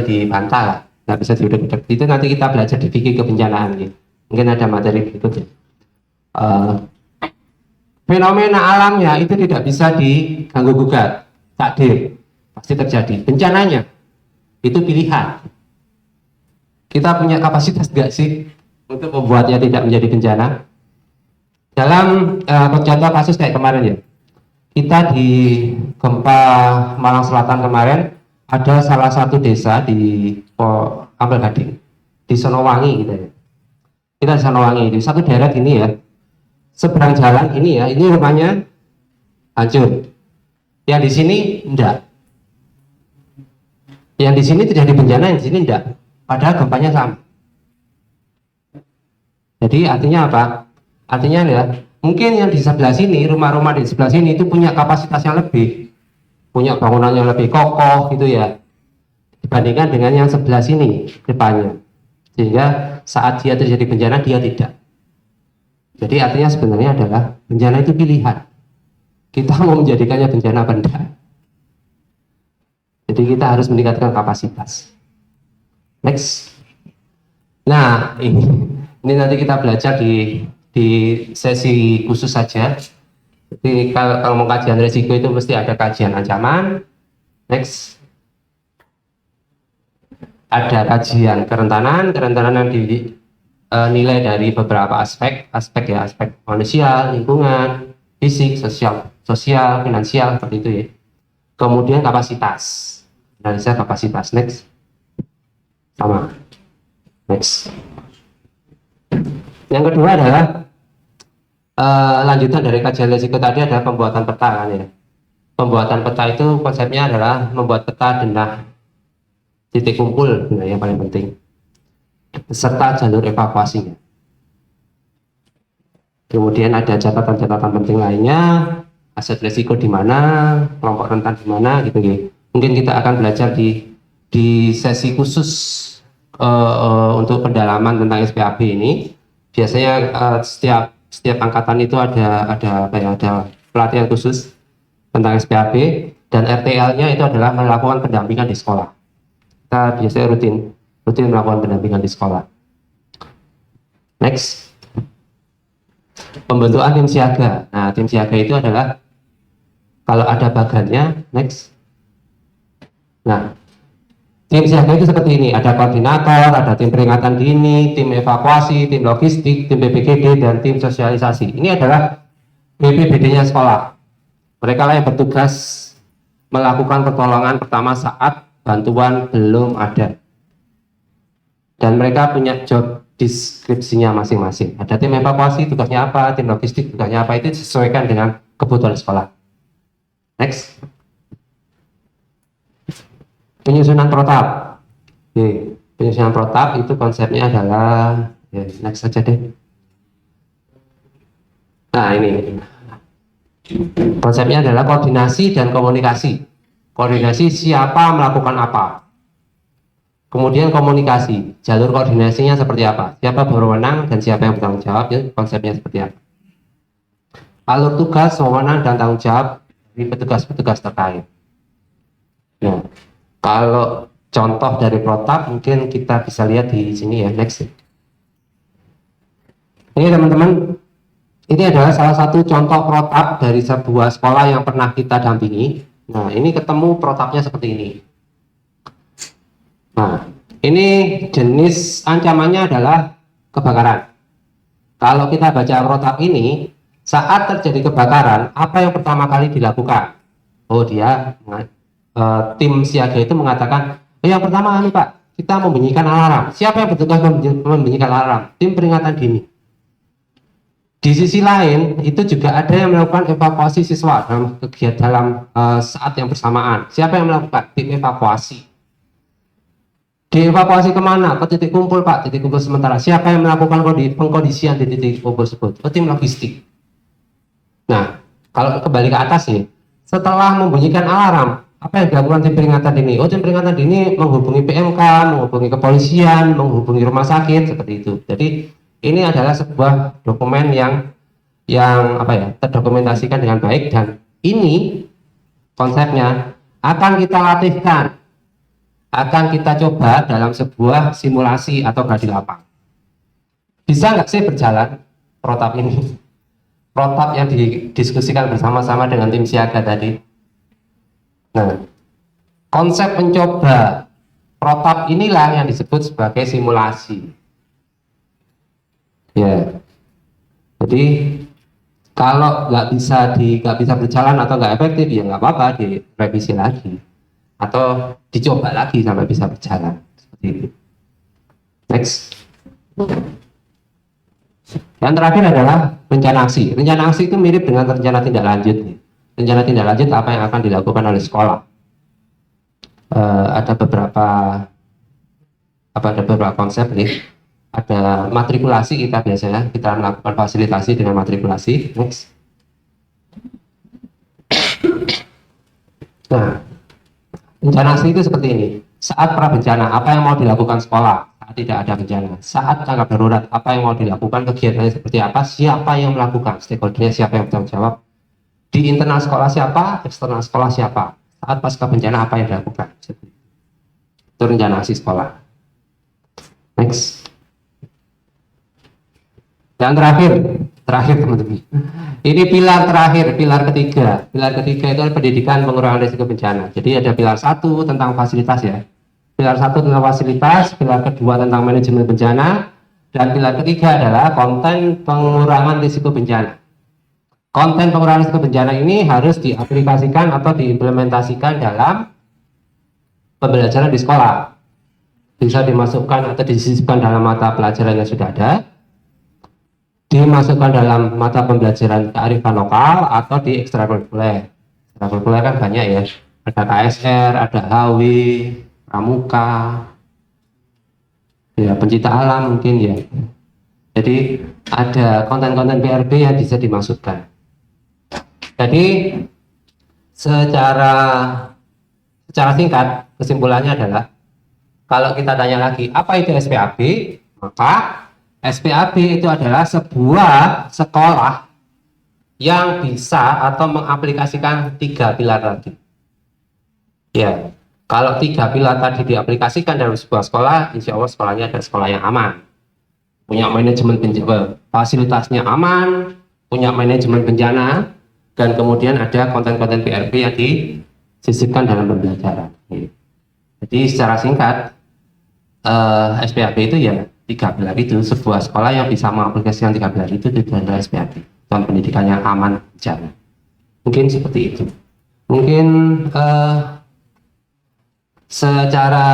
dibantah, nggak bisa diudak-udak. Itu nanti kita belajar di fikih kebencanaan gitu. Mungkin ada materi berikutnya. Fenomena alamnya itu tidak bisa diganggu gugat, takdir, pasti terjadi. Bencananya itu pilihan. Kita punya kapasitas nggak sih untuk membuatnya tidak menjadi bencana? Dalam contoh kasus kayak kemarin ya, kita di gempa Malang Selatan kemarin ada salah satu desa di Ampel Gading, di Sonowangi gitu ya. Kita di Sonowangi, di satu daerah gini ya, seberang jalan ini ya, ini rumahnya hancur. Yang di sini enggak. Yang di sini terjadi bencana, yang di sini enggak. Padahal gempanya sama. Jadi artinya apa? Artinya ya, mungkin yang di sebelah sini, rumah-rumah di sebelah sini itu punya kapasitas yang lebih, punya bangunan yang lebih kokoh gitu ya. dibandingkan dengan yang sebelah sini depannya, sehingga saat dia terjadi bencana dia tidak. Jadi artinya sebenarnya adalah bencana itu pilihan, kita mau menjadikannya bencana apa enggak. Jadi kita harus meningkatkan kapasitas. Next. Nah, ini nanti kita belajar di sesi khusus saja. Jadi kalau mau kajian risiko itu mesti ada kajian ancaman. Next. Ada kajian kerentanan yang dinilai dari beberapa aspek ya, aspek manusia, lingkungan, fisik, sosial, finansial, seperti itu ya. Kemudian kapasitas, analisa kapasitas. Next. Sama. Next. Yang kedua adalah lanjutan dari kajian risiko tadi ada pembuatan peta kan ya. Pembuatan peta itu konsepnya adalah membuat peta denah titik kumpul, nah yang paling penting, serta jalur evakuasinya. Kemudian ada catatan-catatan penting lainnya, aset risiko di mana, kelompok rentan di mana, gitu gitu. Mungkin kita akan belajar di sesi khusus untuk pendalaman tentang SPAB ini. Biasanya setiap angkatan itu ada pelatihan khusus tentang SPAB, dan RTL-nya itu adalah melakukan pendampingan di sekolah. Kita biasanya rutin melakukan pendampingan di sekolah. Next. Pembentukan tim siaga. Nah, tim siaga itu adalah kalau ada bagannya. Next. Nah, tim siaga itu seperti ini, ada koordinator, ada tim peringatan dini, tim evakuasi, tim logistik, tim BPGD, dan tim sosialisasi. Ini adalah BPBD-nya sekolah. Mereka lah yang bertugas melakukan pertolongan pertama saat bantuan belum ada. Dan mereka punya job deskripsinya masing-masing. Ada tim evakuasi, tugasnya apa, tim logistik, tugasnya apa, itu disesuaikan dengan kebutuhan sekolah. Next. Penyusunan protap. Oke. Penyusunan protap itu konsepnya adalah, ya, next saja deh. Nah, ini. Konsepnya adalah koordinasi dan komunikasi. Koordinasi siapa melakukan apa. Kemudian komunikasi, jalur koordinasinya seperti apa, siapa berwenang dan siapa yang bertanggung jawab, ya, konsepnya seperti apa. Alur tugas, wewenang dan tanggung jawab dari petugas-petugas terkait. Nah, kalau contoh dari protap mungkin kita bisa lihat di sini ya, next. Ini teman-teman, ini adalah salah satu contoh protap dari sebuah sekolah yang pernah kita dampingi. Nah, ini ketemu protapnya seperti ini. Nah, ini jenis ancamannya adalah kebakaran. Kalau kita baca protap ini, saat terjadi kebakaran, apa yang pertama kali dilakukan? Oh, tim siaga itu mengatakan, yang pertama ini Pak, kita membunyikan alarm. Siapa yang bertugas membunyikan alarm? Tim peringatan dini. Di sisi lain, itu juga ada yang melakukan evakuasi siswa dalam kegiatan dalam saat yang bersamaan. Siapa yang melakukan? Tim evakuasi. Dievakuasi kemana? Ke titik kumpul Pak, titik kumpul sementara. Siapa yang melakukan pengkondisian di titik kumpul tersebut? Oh, tim logistik. Nah, kalau kembali ke atas nih, setelah membunyikan alarm, apa yang dilakukan tim peringatan dini? Oh, tim peringatan dini menghubungi PMK, menghubungi kepolisian, menghubungi rumah sakit, seperti itu. Jadi ini adalah sebuah dokumen yang terdokumentasikan dengan baik, dan ini konsepnya akan kita latihkan, akan kita coba dalam sebuah simulasi atau gladi lapang. Bisa nggak sih berjalan protap ini? Protap yang didiskusikan bersama-sama dengan tim siaga tadi. Nah, konsep mencoba protap inilah yang disebut sebagai simulasi. Ya, jadi kalau nggak bisa berjalan atau nggak efektif, ya nggak apa-apa, direvisi lagi atau dicoba lagi sampai bisa berjalan seperti itu. Next. Yang terakhir adalah rencana aksi. Rencana aksi itu mirip dengan rencana tindak lanjut. Rencana tindak lanjut apa yang akan dilakukan oleh sekolah. Ada beberapa konsep nih. Ada matrikulasi, kita biasanya kita melakukan fasilitasi dengan matrikulasi. Next. Nah, rencana aksi itu seperti ini. Saat pra bencana, apa yang mau dilakukan sekolah? Saat tidak ada bencana. Saat tanggap darurat, apa yang mau dilakukan? Kegiatannya seperti apa? Siapa yang melakukan? Stakeholdernya siapa yang bertanggung jawab? Di internal sekolah siapa? Eksternal sekolah siapa? Saat pasca bencana, apa yang dilakukan? Itu rencana aksi sekolah. Next. Dan terakhir teman-teman. Ini pilar terakhir, pilar ketiga. Pilar ketiga itu adalah pendidikan pengurangan risiko bencana. Jadi ada pilar 1 tentang fasilitas ya. Pilar 1 tentang fasilitas, pilar kedua tentang manajemen bencana, dan pilar ketiga adalah konten pengurangan risiko bencana. Konten pengurangan risiko bencana ini harus diaplikasikan atau diimplementasikan dalam pembelajaran di sekolah. Bisa dimasukkan atau disisipkan dalam mata pelajaran yang sudah ada, dimasukkan dalam mata pembelajaran kearifan lokal atau di ekstrakurikuler. Ekstrakurikuler kan banyak ya, ada KSR, ada HW, pramuka, ya pencipta alam mungkin ya. Jadi ada konten-konten PRB yang bisa dimasukkan. Jadi secara singkat kesimpulannya adalah kalau kita tanya lagi apa itu SPAB, maka SPAB itu adalah sebuah sekolah yang bisa atau mengaplikasikan 3 pilar tadi. Ya, kalau 3 pilar tadi diaplikasikan dalam sebuah sekolah, insya Allah sekolahnya adalah sekolah yang aman. Punya manajemen bencana, fasilitasnya aman, punya manajemen bencana, dan kemudian ada konten-konten PRB yang disisipkan dalam pembelajaran. Jadi secara singkat, SPAB itu ya 3 pilar itu, sebuah sekolah yang bisa mengaplikasikan 3 pilar itu adalah SPAB, dan pendidikannya aman bencana. Mungkin seperti itu. Mungkin secara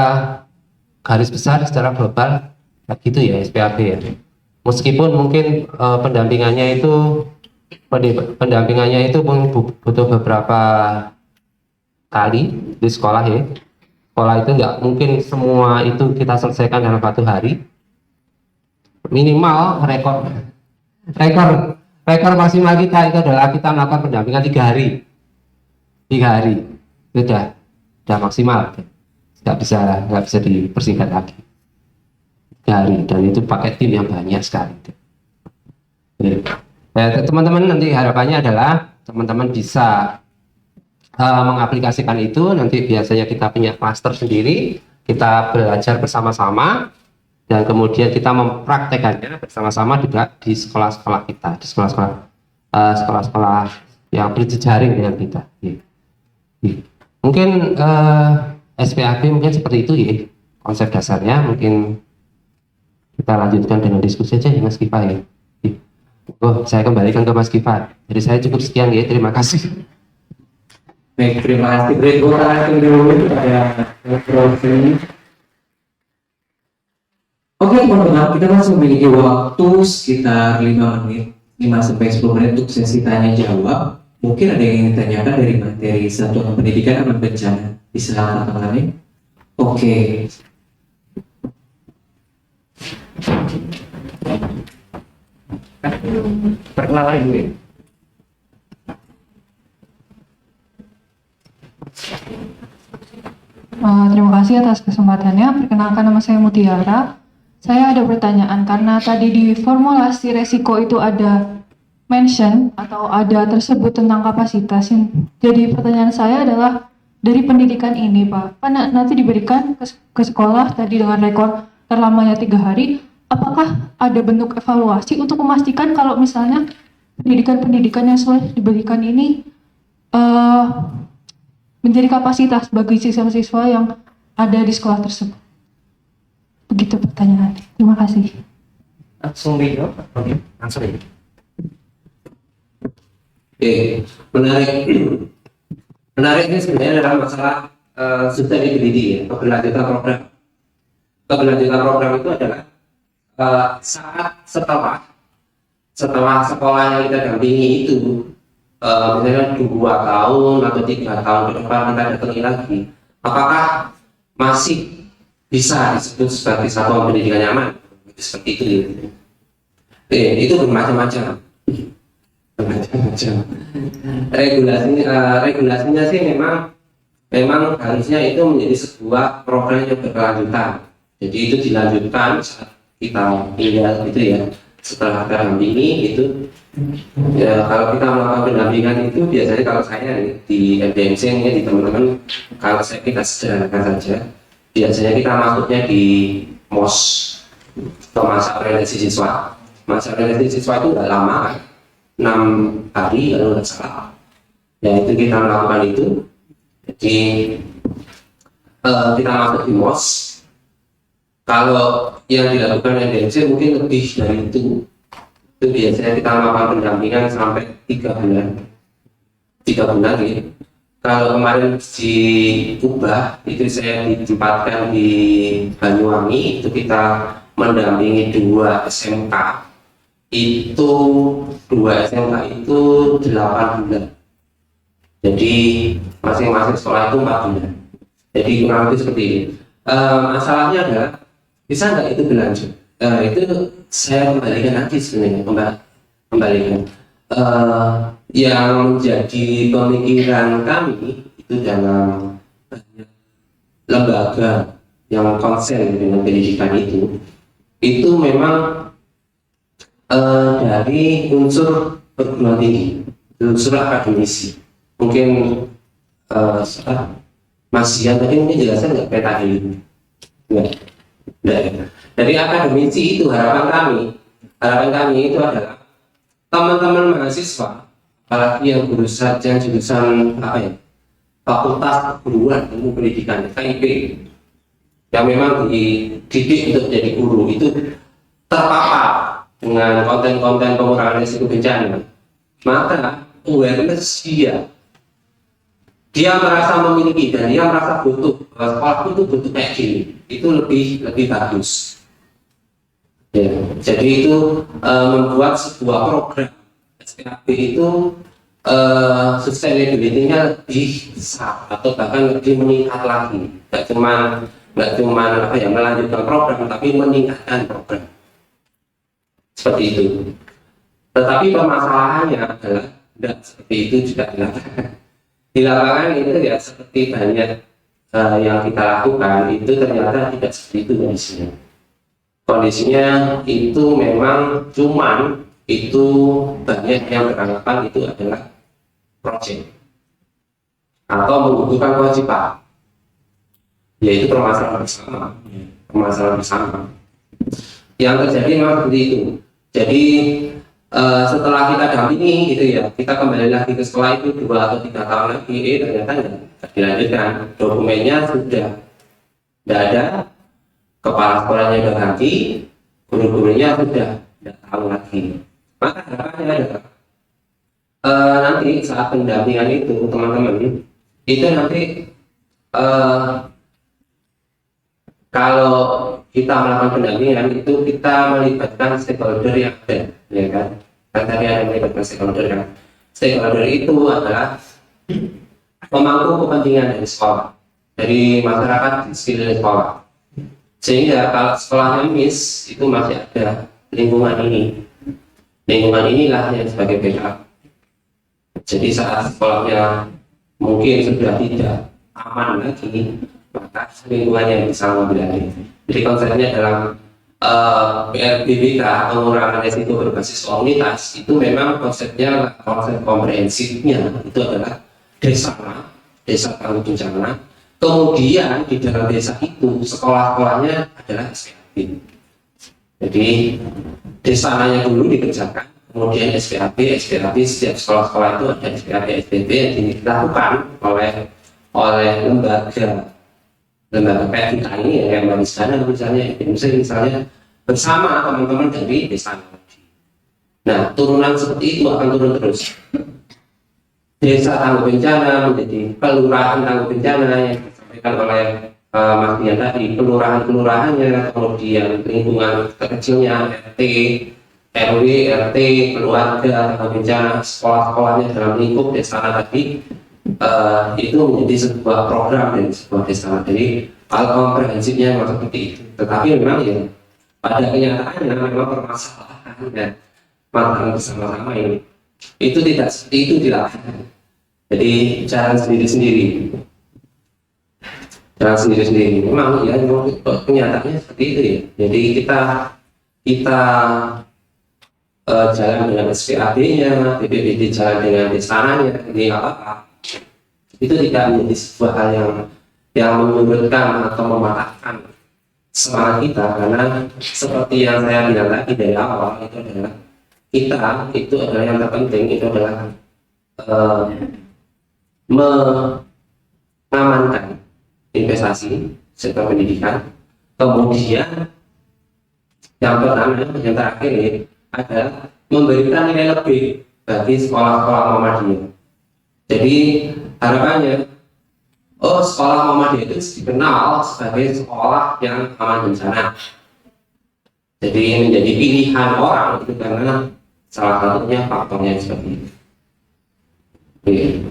garis besar, secara global gitu ya SPAB ya. Meskipun mungkin pendampingannya itu butuh beberapa kali di sekolah ya. Sekolah itu nggak mungkin semua itu kita selesaikan dalam 1 hari. Minimal rekor maksimal kita itu adalah kita melakukan pendampingan 3 hari. 3 hari itu udah maksimal, nggak bisa dipersingkat lagi. 3 hari, dan itu pakai tim yang banyak sekali. Teman-teman nanti harapannya adalah teman-teman bisa mengaplikasikan itu. Nanti biasanya kita punya klaster sendiri, kita belajar bersama-sama, dan kemudian kita mempraktekannya bersama-sama juga di sekolah-sekolah kita, di sekolah-sekolah yang berjejaring dengan kita. Mungkin SPAB mungkin seperti itu ya konsep dasarnya. Mungkin kita lanjutkan dengan diskusi aja ya Mas Kifa ya. Saya kembalikan ke Mas Kifa. Jadi saya cukup sekian ya, terima kasih. Baik, terima kasih. Berikutnya dulu kepada Prof. Oke teman-teman, kita masih memiliki waktu sekitar 5 menit, 5-10 menit untuk sesi tanya jawab. Mungkin ada yang ingin ditanyakan dari materi satuan pendidikan aman bencana. Bisa tangannya? Oke. Perkenalan dulu ya. Terima kasih atas kesempatannya. Perkenalkan, nama saya Mutiara. Saya ada pertanyaan karena tadi di formulasi resiko itu ada mention atau ada tersebut tentang kapasitas. Jadi pertanyaan saya adalah dari pendidikan ini Pak, nanti diberikan ke sekolah tadi dengan rekor terlamanya 3 hari. Apakah ada bentuk evaluasi untuk memastikan kalau misalnya pendidikan yang sudah diberikan ini menjadi kapasitas bagi siswa-siswa yang ada di sekolah tersebut? Begitu pertanyaan. Terima kasih. Langsung dijawab. Oke, langsung ya. Oke, menarik ini sebenarnya adalah masalah sustainability ya, keberlanjutan program. Keberlanjutan program itu adalah saat setelah sekolah yang kita dampingi itu misalnya 2 tahun atau 3 tahun ke depan kita datangi lagi, apakah masih bisa disebut sebagai satuan pendidikan nyaman seperti itu ya. Itu bermacam-macam. Regulasinya sih memang memang harusnya itu menjadi sebuah program yang berkelanjutan. Jadi itu dilanjutkan saat kita tinggal gitu ya. Setelah terdampingi itu ya, kalau kita melakukan pendampingan itu biasanya kalau saya nih, di MDMC ini di teman-teman, kalau kita sederhanakan saja, biasanya kita masuknya di MOS atau masa orientasi siswa. Masa orientasi siswa itu udah lama kan, 6 hari kalau nggak salah. Ya itu kita melakukan itu. Jadi kita masuk di MOS. Kalau yang dilakukan MDMC mungkin lebih dari itu biasanya kita melakukan pendampingan sampai 3 bulan ya. Kalau kemarin di Kubah itu saya ditempatkan di Banyuwangi, itu kita mendampingi 2 SMK itu 8 bulan, jadi masing-masing sekolah itu 4 bulan, jadi kurang lebih seperti ini. Masalahnya adalah bisa nggak itu berlanjut? Itu saya kembalikan lagi sebenarnya, kembalikan yang menjadi pemikiran kami itu dalam lembaga yang konsen dengan pendidikan itu memang dari unsur perguruan tinggi, unsur akademisi. Mungkin Mas Ian tadi mungkin jelaskan nggak peta ini? Dari akademisi itu harapan kami itu adalah teman-teman mahasiswa, apalagi yang jurusan apa ya, Fakultas Keguruan Ilmu Pendidikan (FIP), yang memang dididik untuk jadi guru itu terpapar dengan konten-konten pengurangan risiko bencana, maka awareness dia merasa memiliki dan dia merasa butuh, sekolah itu butuh kayak gini, itu lebih bagus ya. Jadi itu membuat sebuah program SPAP itu sustainability-nya lebih besar atau bahkan lebih meningkat lagi, nggak cuma melanjutkan program tapi meningkatkan program seperti itu. Tetapi permasalahannya adalah tidak seperti itu juga di lapangan itu ya, seperti banyak yang kita lakukan itu ternyata tidak seperti itu kondisinya itu memang cuman itu banyak yang beranggapan itu adalah proyek atau menggugurkan kewajiban, yaitu permasalahan bersama yang terjadi memang seperti itu. Jadi setelah kita dampingi gitu ya, kita kembali lagi ke sekolah itu 2 atau 3 tahun lagi, ternyata nggak dilanjutkan, dokumennya sudah tidak ada, kepala sekolahnya sudah ganti, guru-gurunya sudah tidak tahu lagi. Maka harapannya adalah nanti saat pendampingan itu teman-teman itu nanti kalau kita melakukan pendampingan itu kita melibatkan stakeholder yang ada, ya kan? Kan tadi ada melibatkan stakeholder kan. Stakeholder itu adalah pemangku kepentingan dari sekolah, dari masyarakat di sekitar sekolah. Sehingga kalau sekolahnya miss itu masih ada lingkungan inilah yang sebagai backup. Jadi saat sekolahnya mungkin sudah tidak aman lagi, maka lingkungan yang bisa mengambil alih. Jadi konsepnya dalam PRBBK, pengurangan risiko berbasis komunitas, itu memang konsep komprehensifnya itu adalah desa tangguh bencana. Kemudian di dalam desa itu sekolah-sekolahnya adalah SPAP. Jadi desananya dulu dikerjakan, kemudian SPAP setiap sekolah-sekolah itu ada SPAP SPP yang dilakukan oleh lembaga kayak kita ini ya, yang di sana misalnya bersama teman-teman dari desa. Nah, turunan seperti itu akan turun terus. Desa tangguh bencana menjadi kelurahan tangguh bencana yang disampaikan oleh Mas Dian tadi, kelurahan-kelurahannya, kemudian lingkungan terkecilnya, RT, RW, RT, keluarga tangguh bencana, sekolah-sekolahnya dalam lingkup desa tadi. Itu menjadi sebuah program dari sebuah desa. Jadi hal komprehensifnya memang seperti itu. Tetapi memang ya pada kenyataannya memang permasalahan dan masalah bersama-sama ini itu tidak seperti itu dilakukan. Jadi jalan sendiri-sendiri. Jangan sendiri-sendiri. Memang ya, memang kenyataannya seperti itu ya. Jadi kita jalan dengan SPAD-nya, BPBD jalan dengan istananya, ini nggak apa-apa. Itu tidak menjadi sebuah hal yang menyurutkan atau mematahkan semangat kita, karena seperti yang saya bilang tadi dari awal, itu adalah kita itu adalah yang terpenting, itu adalah mengamankan investasi sektor pendidikan. Kemudian yang pertama, yang terakhir ya, adalah memberikan nilai lebih bagi sekolah-sekolah Muhammadiyah. Jadi harapannya, sekolah Muhammadiyah itu dikenal sebagai sekolah yang aman bencana. Jadi menjadi pilihan orang itu karena salah satunya faktornya seperti itu. Oke.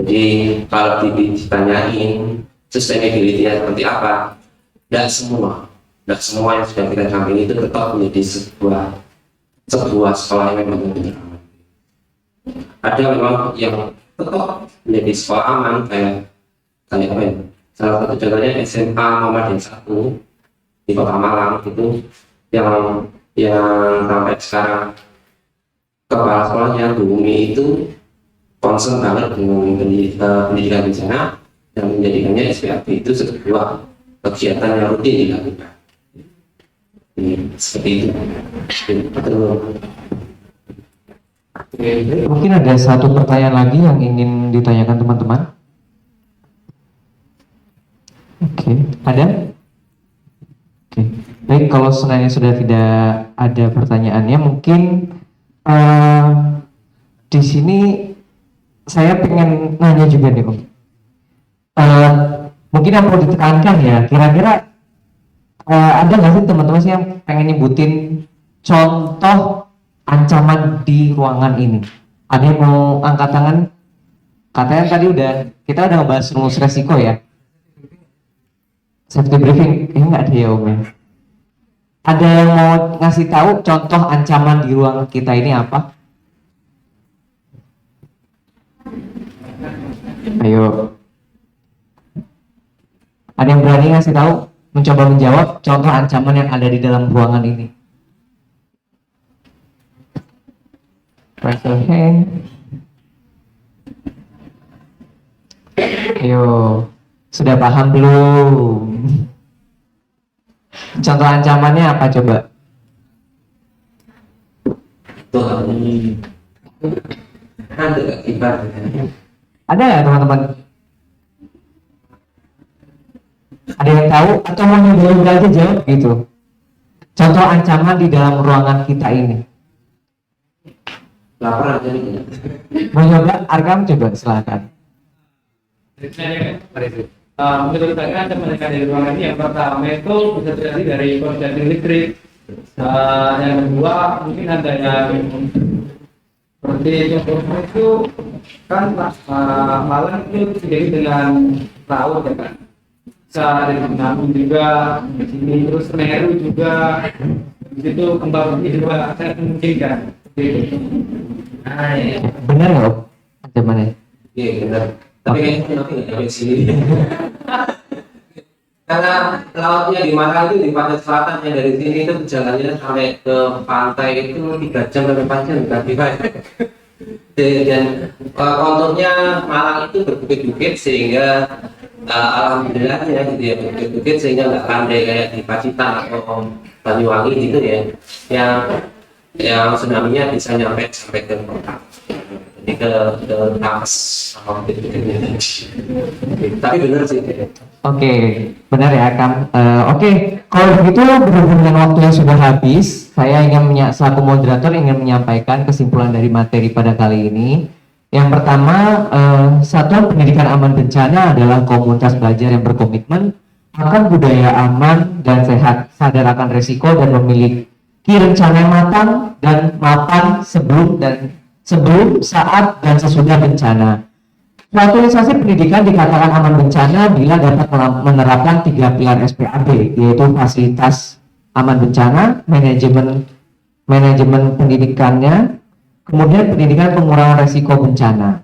Jadi kalau ditanyain sustainability-nya seperti apa, tidak semua yang sudah kita dampingi itu tetap menjadi sebuah sekolah yang memang benar aman. Ada memang yang tetap menjadi sekolah aman, kayak apa ya? Salah satu contohnya SMA Muhammadiyah 1 di Kota Malang itu yang sampai sekarang kepala sekolahnya Bu Umi itu concern banget dengan pendidikan bencana dan menjadikannya SPAB itu sebuah kegiatan yang rutin dilakukan. Seperti itu. Mungkin ada satu pertanyaan lagi yang ingin ditanyakan teman-teman. Oke, ada? Oke, baik, kalau sebenarnya sudah tidak ada pertanyaannya, mungkin di sini saya pengen nanya juga nih Om. Mungkin yang perlu ditekankan ya, kira-kira ada nggak sih teman-teman sih yang pengen nyebutin contoh ancaman di ruangan ini? Ada yang mau angkat tangan? Katanya tadi kita udah ngebahas rumus resiko ya. Safety briefing, ini nggak ada ya Om ya. Ada yang mau ngasih tahu contoh ancaman di ruangan kita ini apa? Ayo. Ada yang berani ngasih tahu, mencoba menjawab contoh ancaman yang ada di dalam ruangan ini? Raise your hand. Ayo, sudah paham belum? Contoh ancamannya apa coba? Ada nggak teman-teman? Ada yang tahu atau mau nyoba aja jawab gitu? Contoh ancaman di dalam ruangan kita ini. Lapar aja nih. Mau nyoba? Arkam coba silakan. Menurut saya ancaman yang ada di ruangan ini yang pertama itu bisa terjadi dari korsleting listrik. Yang kedua mungkin ada yang seperti contohnya itu kan Malang itu terjadi dengan laut ya kan. Bisa ada di Lampung juga di sini, terus Semeru juga di situ, kembang ini juga sangat memungkinkan. Iya. Benar nggak Om ancamannya? Iya benar. Tapi kayaknya nanti nggak sampai sini. Karena lautnya di Malang itu di pantai selatan, yang dari sini itu jalannya sampai ke pantai itu 3 jam sampai 4 jam kan Pak. Dan konturnya Malang itu berbukit-bukit sehingga alhamdulillahnya gitu ya, berbukit-bukit sehingga nggak landai kayak di Pacitan atau Banyuwangi gitu ya, yang tsunami-nya bisa nyampe sampai ke kota. Jadi ke atas sama bukit-bukitnya. Tapi benar sih. Oke, benar ya Kang. Oke, kalau begitu berhubung dengan waktu yang sudah habis, saya selaku moderator ingin menyampaikan kesimpulan dari materi pada kali ini. Yang pertama, Satuan Pendidikan Aman Bencana adalah komunitas belajar yang berkomitmen akan budaya aman dan sehat, sadar akan resiko dan memiliki rencana yang matang dan mapan sebelum, saat, dan sesudah bencana. Suatu instansi pendidikan dikatakan aman bencana bila dapat menerapkan 3 pilar SPAB, yaitu fasilitas aman bencana, manajemen pendidikannya, kemudian pendidikan pengurangan resiko bencana.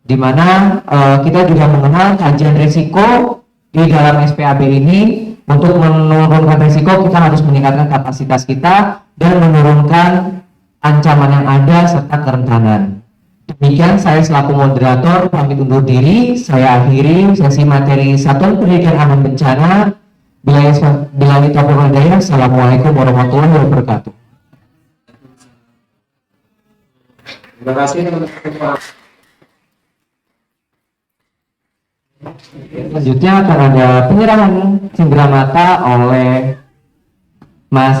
Di mana kita juga mengenal kajian resiko di dalam SPAB ini untuk menurunkan risiko kita harus meningkatkan kapasitas kita dan menurunkan ancaman yang ada serta kerentanan. Demikian saya selaku moderator pamit undur diri. Saya akhiri sesi materi Satuan Pendidikan Aman Bencana. Bila taufiq wal hidayah. Assalamualaikum warahmatullahi wabarakatuh. Terima kasih teman-teman. Selanjutnya akan ada penyerahan cindera mata oleh Mas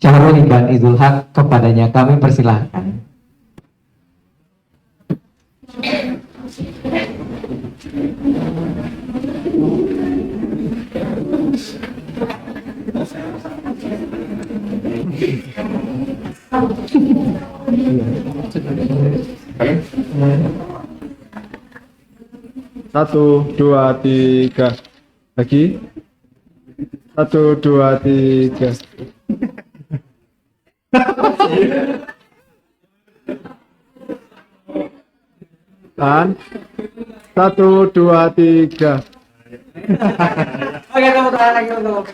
Syahrul Iban Idul Haq, kepadanya kami persilahkan. Satu, dua, tiga. Lagi. Satu, dua, tiga. Kan? Satu, dua, tiga. Oke, tepuk tangan lagi untuk